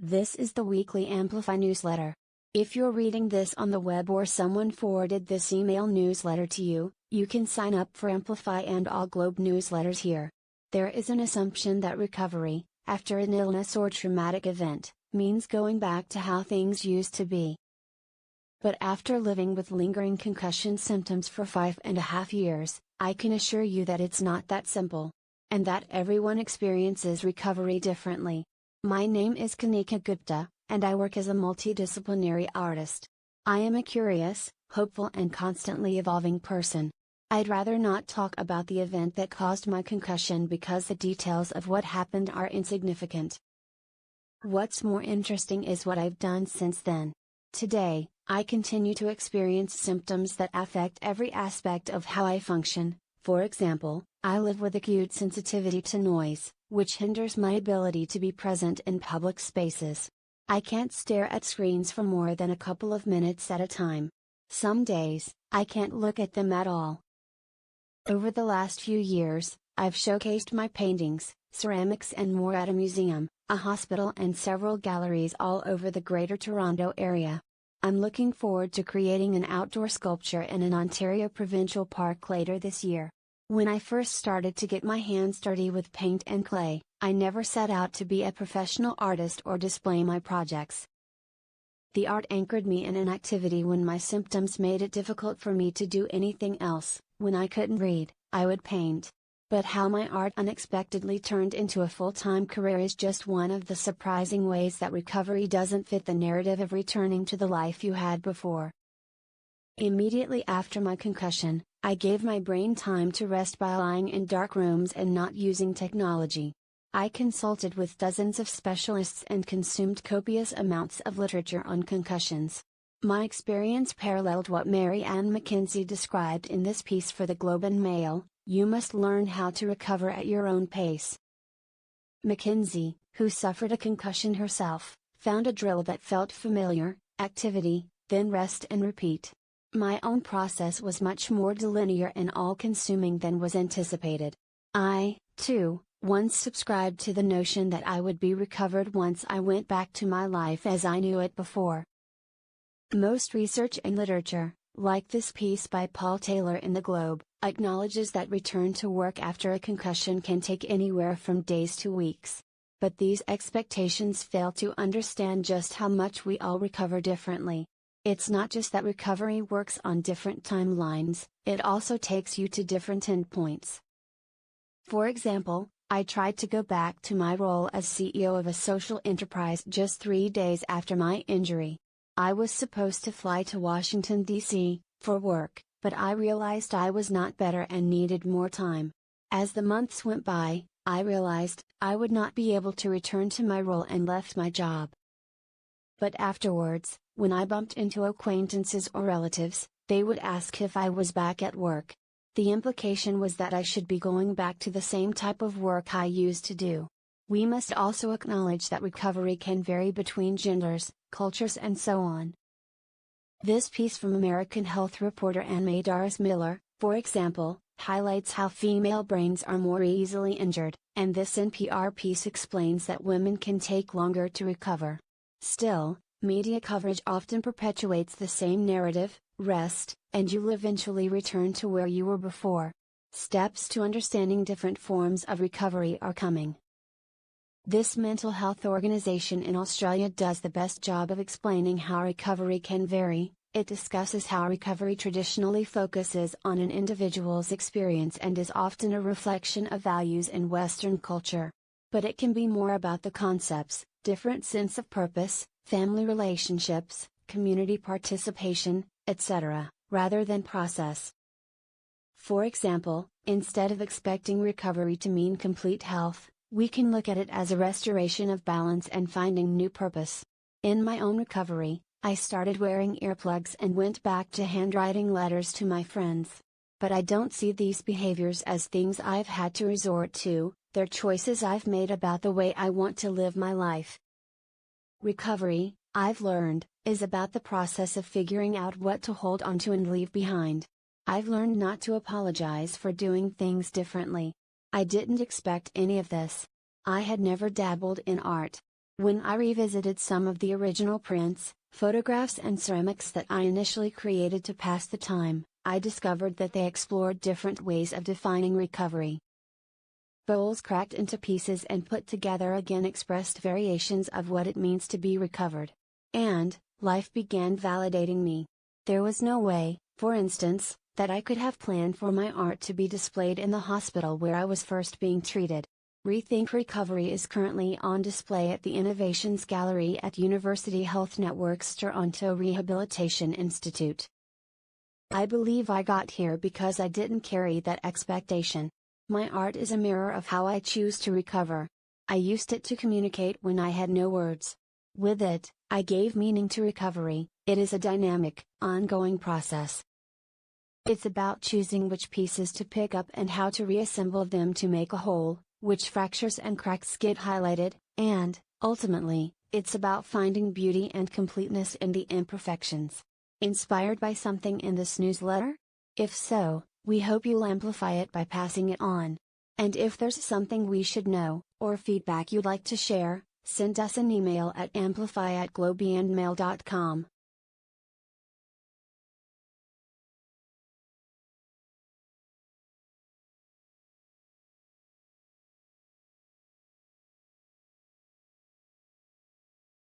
This is the weekly Amplify newsletter. If you're reading this on the web or someone forwarded this email newsletter to you, you can sign up for Amplify and All Globe newsletters here. There is an assumption that recovery, after an illness or traumatic event, means going back to how things used to be. But after living with lingering concussion symptoms for 5.5 years, I can assure you that it's not that simple. And that everyone experiences recovery differently. My name is Kanika Gu, and I work as a multidisciplinary artist. I am a curious, hopeful and constantly evolving person. I'd rather not talk about the event that caused my concussion because the details of what happened are insignificant. What's more interesting is what I've done since then. Today, I continue to experience symptoms that affect every aspect of how I function. For example, I live with acute sensitivity to noise, which hinders my ability to be present in public spaces. I can't stare at screens for more than a couple of minutes at a time. Some days, I can't look at them at all. Over the last few years, I've showcased my paintings, ceramics and more at a museum, a hospital and several galleries all over the Greater Toronto area. I'm looking forward to creating an outdoor sculpture in an Ontario provincial park later this year. When I first started to get my hands dirty with paint and clay, I never set out to be a professional artist or display my projects. The art anchored me in an activity when my symptoms made it difficult for me to do anything else. When I couldn't read, I would paint. But how my art unexpectedly turned into a full-time career is just one of the surprising ways that recovery doesn't fit the narrative of returning to the life you had before. Immediately after my concussion, I gave my brain time to rest by lying in dark rooms and not using technology. I consulted with dozens of specialists and consumed copious amounts of literature on concussions. My experience paralleled what Mary Ann McKenzie described in this piece for the Globe and Mail: "You must learn how to recover at your own pace." McKenzie, who suffered a concussion herself, found a drill that felt familiar: activity, then rest and repeat. My own process was much more delinear and all-consuming than was anticipated. I, too, once subscribed to the notion that I would be recovered once I went back to my life as I knew it before. Most research and literature, like this piece by Paul Taylor in the Globe, acknowledges that return to work after a concussion can take anywhere from days to weeks. But these expectations fail to understand just how much we all recover differently. It's not just that recovery works on different timelines, it also takes you to different endpoints. For example, I tried to go back to my role as CEO of a social enterprise just 3 days after my injury. I was supposed to fly to Washington, D.C., for work, but I realized I was not better and needed more time. As the months went by, I realized I would not be able to return to my role and left my job. But afterwards, when I bumped into acquaintances or relatives, they would ask if I was back at work. The implication was that I should be going back to the same type of work I used to do. We must also acknowledge that recovery can vary between genders, cultures and so on. This piece from American health reporter Anne Doris Miller, for example, highlights how female brains are more easily injured, and this NPR piece explains that women can take longer to recover. Still, media coverage often perpetuates the same narrative: rest, and you'll eventually return to where you were before. Steps to understanding different forms of recovery are coming. This mental health organization in Australia does the best job of explaining how recovery can vary. It discusses how recovery traditionally focuses on an individual's experience and is often a reflection of values in Western culture. But it can be more about the concepts: different sense of purpose, family relationships, community participation, etc., rather than process. For example, instead of expecting recovery to mean complete health, we can look at it as a restoration of balance and finding new purpose. In my own recovery, I started wearing earplugs and went back to handwriting letters to my friends. But I don't see these behaviors as things I've had to resort to, they're choices I've made about the way I want to live my life. Recovery, I've learned, is about the process of figuring out what to hold onto and leave behind. I've learned not to apologize for doing things differently. I didn't expect any of this. I had never dabbled in art. When I revisited some of the original prints, photographs and ceramics that I initially created to pass the time, I discovered that they explored different ways of defining recovery. Bowls cracked into pieces and put together again expressed variations of what it means to be recovered. And, life began validating me. There was no way, for instance, that I could have planned for my art to be displayed in the hospital where I was first being treated. Rethink Recovery is currently on display at the Innovations Gallery at University Health Network's Toronto Rehabilitation Institute. I believe I got here because I didn't carry that expectation. My art is a mirror of how I choose to recover. I used it to communicate when I had no words. With it, I gave meaning to recovery. It is a dynamic, ongoing process. It's about choosing which pieces to pick up and how to reassemble them to make a whole, which fractures and cracks get highlighted, and, ultimately, it's about finding beauty and completeness in the imperfections. Inspired by something in this newsletter? If so, we hope you'll amplify it by passing it on. And if there's something we should know, or feedback you'd like to share, send us an email at amplify@globeyandmail.com.